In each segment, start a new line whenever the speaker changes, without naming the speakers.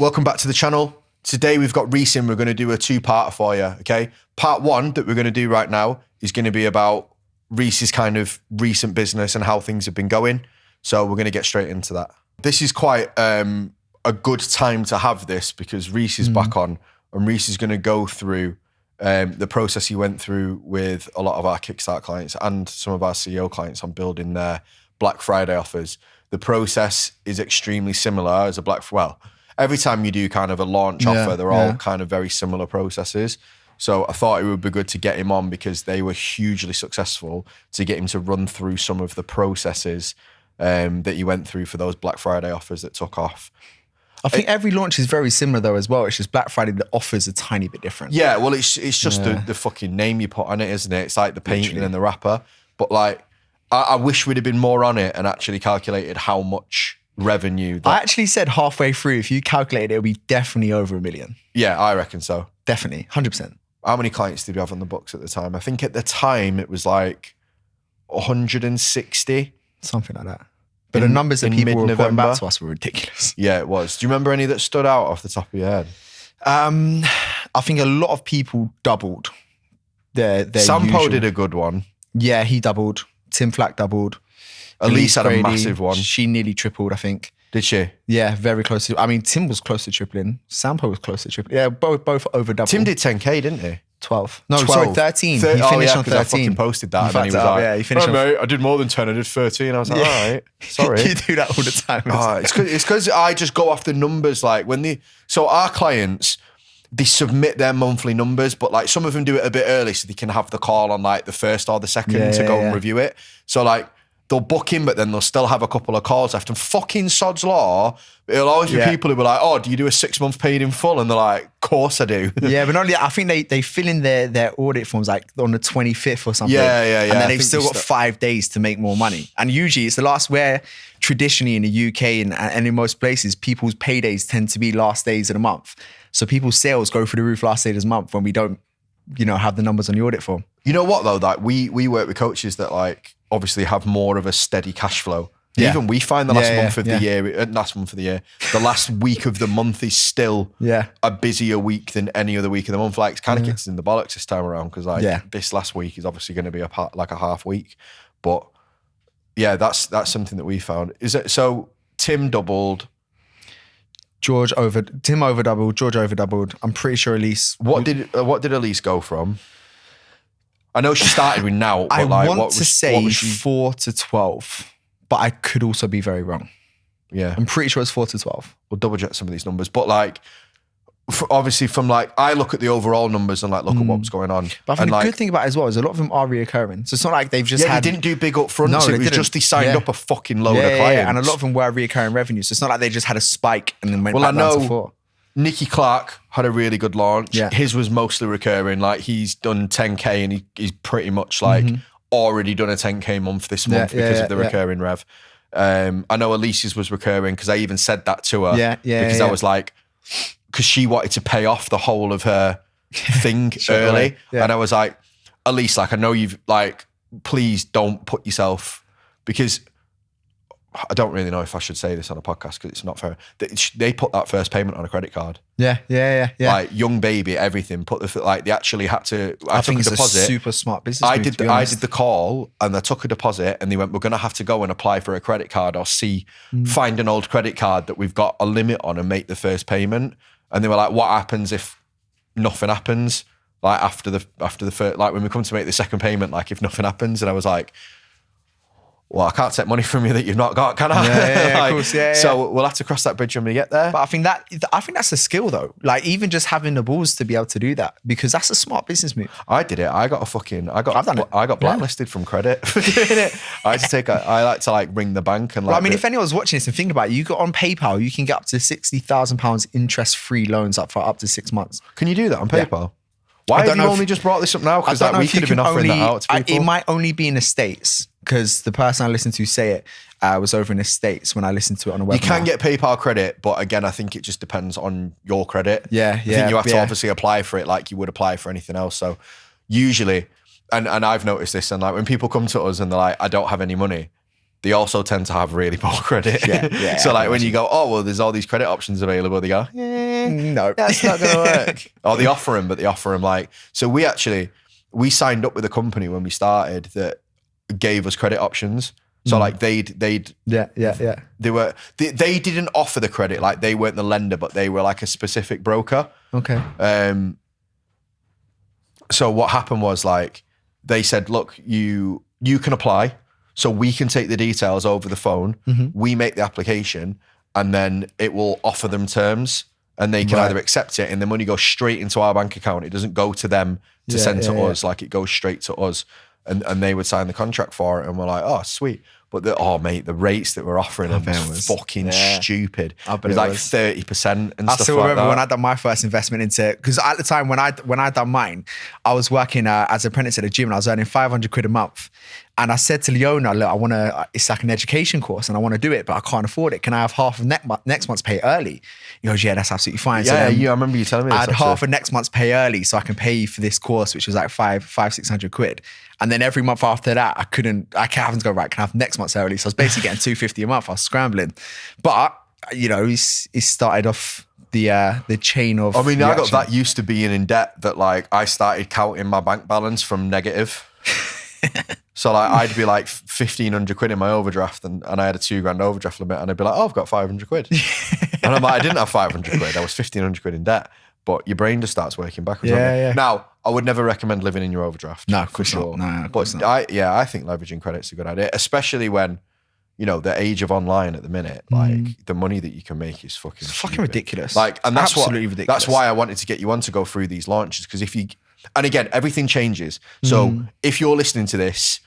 Welcome back to the channel. Today we've got Reece in. We're going to do a two-parter for you, okay? Part one that we're going to do right now is going to be about Reece's kind of recent business and how things have been going. So we're going to get straight into that. This is quite a good time to have this because Reece is back on, and Reece is going to go through the process he went through with a lot of our Kickstart clients and some of our CEO clients on building their Black Friday offers. The process is extremely similar as a every time you do kind of a launch offer, they're all kind of very similar processes. So I thought it would be good to get him on because they were hugely successful, to get him to run through some of the processes that you went through for those Black Friday offers that took off.
I think every launch is very similar though as well. It's just Black Friday, the offer's a tiny bit different.
Yeah, well, it's just the fucking name you put on it, isn't it? It's like the painting and the wrapper. But like, I wish we'd have been more on it and actually calculated how much revenue.
I actually said halfway through, if you calculate it, it'll be definitely over $1 million.
Yeah, I reckon so.
Definitely, 100%.
How many clients did we have on the books at the time? I think at the time it was like 160.
Something like that. But the numbers that people were reporting back to us were ridiculous.
Yeah, it was. Do you remember any that stood out off the top of your head?
I think a lot of people doubled their
Sampo
usual.
did a good one.
Yeah, he doubled. Tim Flack doubled.
Elise had
Grady,
a massive one.
She nearly tripled, I think.
Did she?
Yeah, very close to. I mean, Tim was close to tripling. Sampo was close to tripling. Yeah, both over double.
Tim did 10K, didn't he?
12. No,
12.
sorry, 13. He finished on 13.
I fucking posted that. And then he was like,
he finished
oh, mate, I did more than 10. I did 13. I was like, all right, sorry.
You do that all the time.
It's because I just go off the numbers. Like so our clients, they submit their monthly numbers, but like some of them do it a bit early so they can have the call on like the first or the second to go and review it. So like, they'll book in, but then they'll still have a couple of calls left. And fucking sod's law, it'll always be people who be like, oh, do you do a 6-month paid in full? And they're like, of course I do.
Yeah, but not only that, I think they fill in their audit forms like on the 25th or something.
Yeah.
And then they've still got 5 days to make more money. And usually it's the last where traditionally in the UK and in most places, people's paydays tend to be last days of the month. So people's sales go through the roof last day of the month when we don't, have the numbers on the audit form. You
know what though? Like we work with coaches that like obviously have more of a steady cash flow. Yeah. Even we find the last month of the year, the last week of the month is still a busier week than any other week of the month. Like it kind of gets in the bollocks this time around because this last week is obviously going to be a half week. But yeah, that's something that we found. Is it so? Tim doubled.
Tim over doubled. George over doubled. I'm pretty sure Elise.
What did Elise go from? I know she started with now. But
I want to say 4 to 12, but I could also be very wrong.
Yeah,
I'm pretty sure it's 4 to 12.
We'll double check some of these numbers, but like, obviously from like, I look at the overall numbers and like look at what's going on.
But I think the good thing about it as well is a lot of them are reoccurring. So it's not like they've just
they didn't do big upfronts. No, it was just they signed up a fucking load of clients.
Yeah, and a lot of them were reoccurring revenue. So it's not like they just had a spike and then went back down to 4.
Nicky Clark had a really good launch. Yeah. His was mostly recurring. Like he's done 10K and he's pretty much like already done a 10K month this month because of the recurring rev. I know Elise's was recurring because I even said that to her. Because I was like, because she wanted to pay off the whole of her thing early. Yeah. And I was like, Elise, like I know you've like, please don't put yourself, because I don't really know if I should say this on a podcast because it's not fair. They put that first payment on a credit card.
Yeah.
Like young baby, everything. They actually had to. I took
think
a deposit.
A super smart business.
I did the call and I took a deposit and they went, we're going to have to go and apply for a credit card or find an old credit card that we've got a limit on and make the first payment. And they were like, what happens if nothing happens? Like after the first, like when we come to make the second payment, like if nothing happens, and I was like, well, I can't take money from you that you've not got, can I?
Yeah, of course, yeah.
So we'll have to cross that bridge when we get there.
But I think that's a skill though. Like even just having the balls to be able to do that, because that's a smart business move.
I did it. I got blacklisted from credit for doing it. I like to like ring the bank and like.
Well, I mean, if anyone's watching this and think about it, you got on PayPal, you can get up to £60,000 interest-free loans up to 6 months.
Can you do that on PayPal? Yeah. Why have you only just brought this up now? Because we could have been offering that out to people.
It might only be in the States, because the person I listened to say it was over in the States when I listened to it on a webinar.
You can get PayPal credit, but again, I think it just depends on your credit.
Yeah.
I think you have to obviously apply for it like you would apply for anything else. So usually, and I've noticed this, and like when people come to us and they're like, I don't have any money, they also tend to have really poor credit.
Yeah,
So
I
like
can
when you go, oh, well, there's all these credit options available, they go,
No.
that's not going to work. Or they offer them, but they offer them like, so we signed up with a company when we started that gave us credit options. So like they'd
Yeah.
they didn't offer the credit, like they weren't the lender, but they were like a specific broker.
Okay.
So what happened was like, they said, look, you can apply. So we can take the details over the phone. We make the application and then it will offer them terms and they can either accept it and the money goes straight into our bank account. It doesn't go to them to send to us. Like it goes straight to us and they would sign the contract for it. And we're like, oh, sweet. But the rates that we're offering them was fucking stupid. It was like 30% and
I
stuff
still
like
remember
that.
when I done my first investment into, because at the time when I done mine, I was working as an apprentice at a gym and I was earning 500 quid a month. And I said to Leona, look, it's like an education course and I want to do it, but I can't afford it. Can I have half of next month's pay early? He goes, yeah, that's absolutely fine.
Yeah, I remember you telling me this.
I had half of next month's pay early so I can pay you for this course, which was like 600 quid. And then every month after that, I can't have to go, right, can I have next month's early? So I was basically getting 250 a month. I was scrambling. But, he started off the chain of
I got
reaction.
that used to being in debt that like I started counting my bank balance from negative. So like I'd be like 1,500 quid in my overdraft and I had a $2,000 overdraft limit and I'd be like, oh, I've got 500 quid. And I'm like, I didn't have 500 quid. I was 1,500 quid in debt. But your brain just starts working backwards.
Yeah.
Now, I would never recommend living in your overdraft.
No, of course
sure.
not. No, of
course not. I think leveraging credit's a good idea, especially when, the age of online at the minute, like the money that you can make is fucking
ridiculous.
Like, and that's
absolutely ridiculous.
That's why I wanted to get you on to go through these launches because and again, everything changes. So if you're listening to this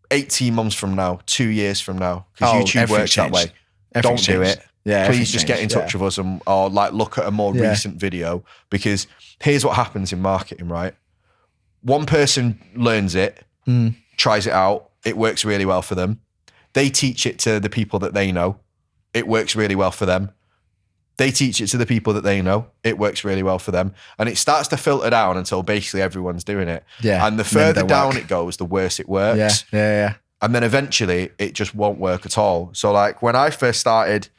18 months from now, 2 years from now, because YouTube works that way, don't do it.
Yeah,
please just get in touch with us or like look at a more recent video because here's what happens in marketing, right? One person learns it, tries it out, it works really well for them. They teach it to the people that they know. It works really well for them. They teach it to the people that they know. It works really well for them. And it starts to filter down until basically everyone's doing it.
Yeah.
And the further down it goes, the worse it works.
Yeah.
And then eventually it just won't work at all. So like when I first started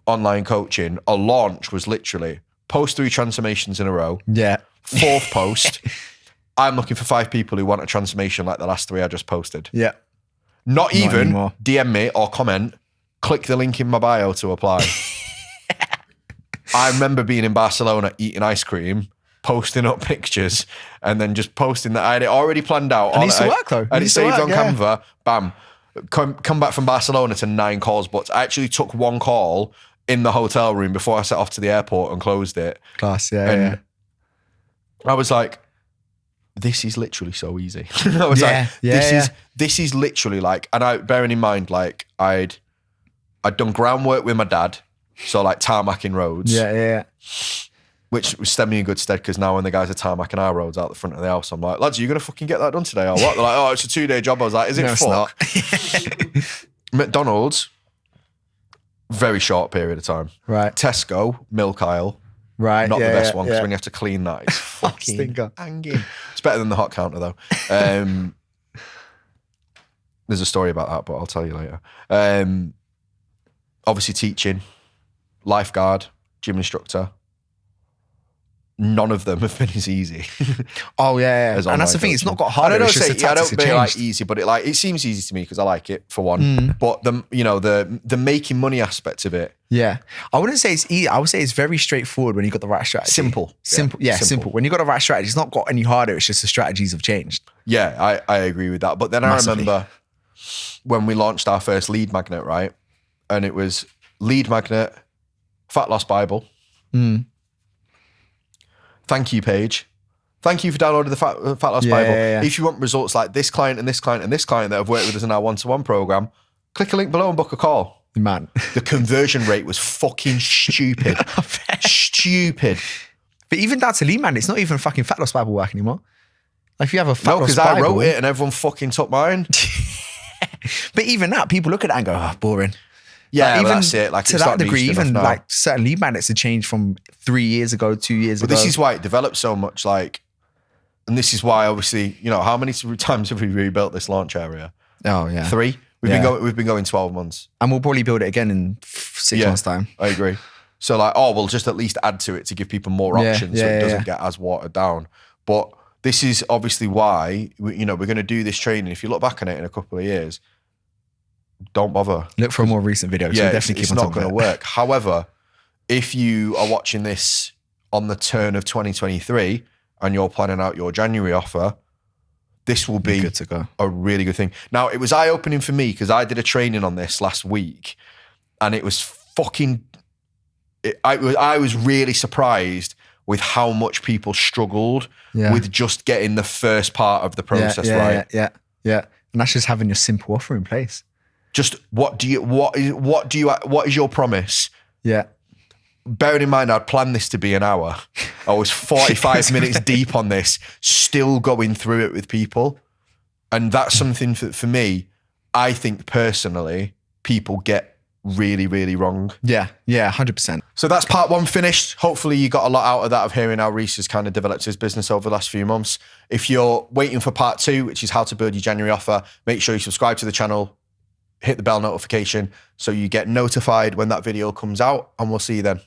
online coaching, a launch was literally post 3 transformations in a row.
Yeah.
4th post, I'm looking for 5 people who want a transformation like the last 3 I just posted.
Yeah.
Not even
anymore.
DM me or comment, click the link in my bio to apply. I remember being in Barcelona eating ice cream, posting up pictures, and then just posting that I had it already planned out.
It needs to work though.
And it saved on Canva. Bam. Come back from Barcelona to 9 calls, but I actually took 1 call in the hotel room before I set off to the airport and closed it.
Class,
I was like, this is literally so easy. I was this is literally like, and bearing in mind, like I'd done groundwork with my dad. So like tarmacking roads.
Yeah.
Which was stead me in good stead because now when the guys are tarmacking our roads out the front of the house, I'm like, lads, are you going to fucking get that done today or what? They're like, oh, it's a 2-day job. I was like, is it
No,
fuck?
it's not.
McDonald's, very short period of time.
Right.
Tesco, milk aisle.
Right.
Not the best one because when you have to clean that, it's fucking
Stinker.
hanging. It's better than the hot counter though. There's a story about that, but I'll tell you later. Obviously teaching, lifeguard, gym instructor. None of them have been as easy.
Oh yeah. And that's the thing; it's not got harder. It's just the tactics have changed.
Like easy, but it seems easy to me because I like it for one. But the making money aspect of it.
Yeah, I wouldn't say it's easy. I would say it's very straightforward when you got the right strategy.
Simple.
Simple. When you got the right strategy, it's not got any harder. It's just the strategies have changed.
Yeah, I agree with that. But then
Massively.
I remember when we launched our first lead magnet, right? And it was lead magnet, Fat Loss Bible. Thank you page. Thank you for downloading the Fat Loss Bible.
Yeah.
If you want results like this client and this client and this client that have worked with us in our one-to-one program, click a link below and book a call.
Man.
The conversion rate was fucking stupid. Stupid.
But even down to lead man, it's not even fucking Fat Loss Bible work anymore. Like if you have a Fat Loss
because
Bible.
I wrote it and everyone fucking took mine.
But even that, people look at that and go, oh, boring.
Yeah,
like,
even that's it. Like
to
it's
that
not
degree,
niche
even
enough now.
like certain lead magnets have changed from 3 years ago, 2 years
But
ago.
this is why it developed so much. Like, and this is why, obviously, how many times have we rebuilt this launch area?
Oh yeah.
3. We've been going 12 months.
And we'll probably build it again in 6 months' time.
I agree. So like, we'll just at least add to it to give people more options so it doesn't get as watered down. But this is obviously why, we're going to do this training. If you look back on it in a couple of years, don't bother.
Look for a more recent video.
Yeah,
definitely
it's
keep on
not going to work. However, if you are watching this on the turn of 2023 and you're planning out your January offer, this will be
good to go.
A really good thing. Now, it was eye-opening for me because I did a training on this last week and it was fucking... I was really surprised with how much people struggled with just getting the first part of the process right.
Yeah. And that's just having your simple offer in place.
Just what is your promise?
Yeah.
Bearing in mind, I'd planned this to be an hour. I was 45 minutes deep on this, still going through it with people. And that's something for me, I think personally, people get really, really wrong.
Yeah, 100%.
So that's part 1 finished. Hopefully you got a lot out of that, of hearing how Reece has kind of developed his business over the last few months. If you're waiting for part 2, which is how to build your January offer, make sure you subscribe to the channel, hit the bell notification so you get notified when that video comes out, and we'll see you then.